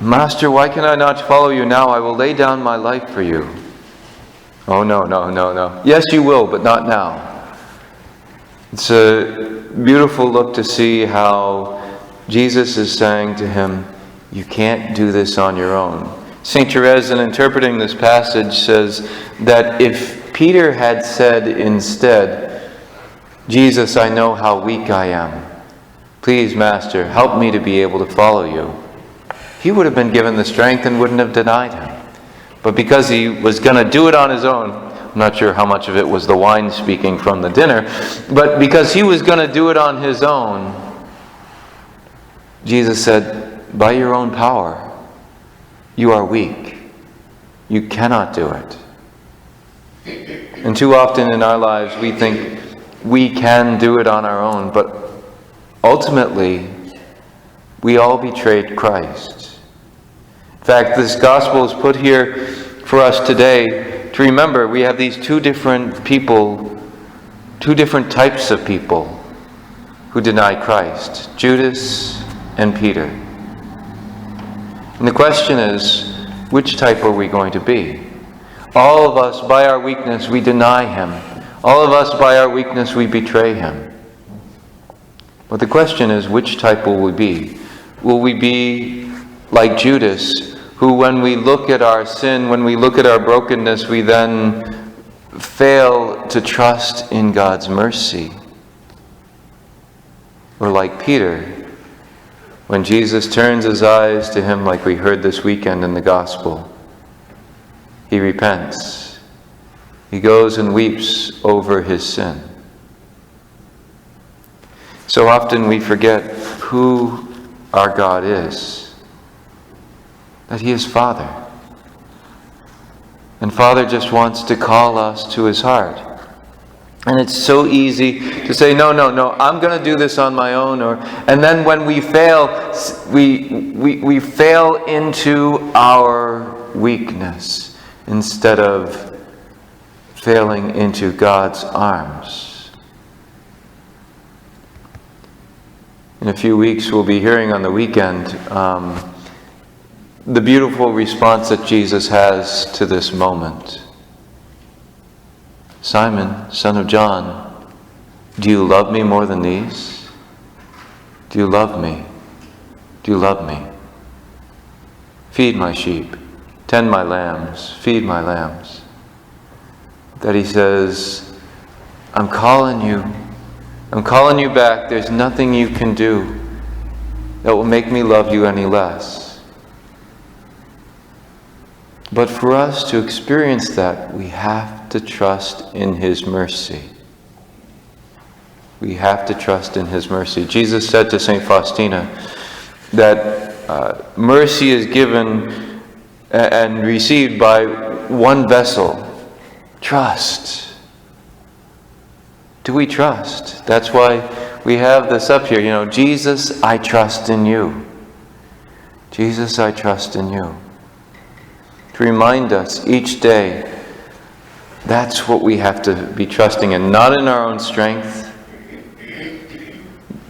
Master, why can I not follow you now? I will lay down my life for you. Oh, no, no, no, no. Yes, you will, but not now. It's a beautiful look to see how Jesus is saying to him, you can't do this on your own. St. Therese, in interpreting this passage, says that if Peter had said instead, Jesus, I know how weak I am. Please, Master, help me to be able to follow you. He would have been given the strength and wouldn't have denied him. But because he was going to do it on his own, I'm not sure how much of it was the wine speaking from the dinner, but because he was going to do it on his own, Jesus said, by your own power, you are weak. You cannot do it. And too often in our lives we think we can do it on our own, but ultimately we all betrayed Christ. In fact, this gospel is put here for us today to remember we have these two different people, two different types of people who deny Christ, Judas and Peter. And the question is, which type are we going to be? All of us, by our weakness, we deny him. All of us, by our weakness, we betray him. But the question is, which type will we be? Will we be like Judas, who when we look at our sin, when we look at our brokenness, we then fail to trust in God's mercy? Or like Peter, when Jesus turns his eyes to him, like we heard this weekend in the gospel, he repents. He goes and weeps over his sin. So often we forget who our God is, that he is Father. And Father just wants to call us to his heart. And it's so easy to say, no, I'm going to do this on my own. And then when we fail, we fail into our weakness instead of failing into God's arms. In a few weeks, we'll be hearing on the weekend the beautiful response that Jesus has to this moment. Simon, son of John, do you love me more than these? Do you love me? Do you love me? Feed my sheep, tend my lambs, feed my lambs. That he says, I'm calling you back. There's nothing you can do that will make me love you any less. But for us to experience that, we have to trust in his mercy. We have to trust in his mercy. Jesus said to St. Faustina that mercy is given and received by one vessel. Trust. Do we trust? That's why we have this up here. Jesus, I trust in you. Jesus, I trust in you. To remind us each day, that's what we have to be trusting in, not in our own strength,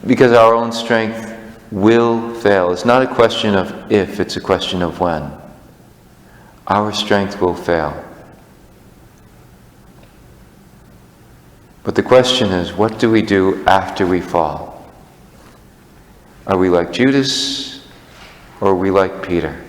because our own strength will fail. It's not a question of if, it's a question of when. Our strength will fail. But the question is, what do we do after we fall? Are we like Judas, or are we like Peter?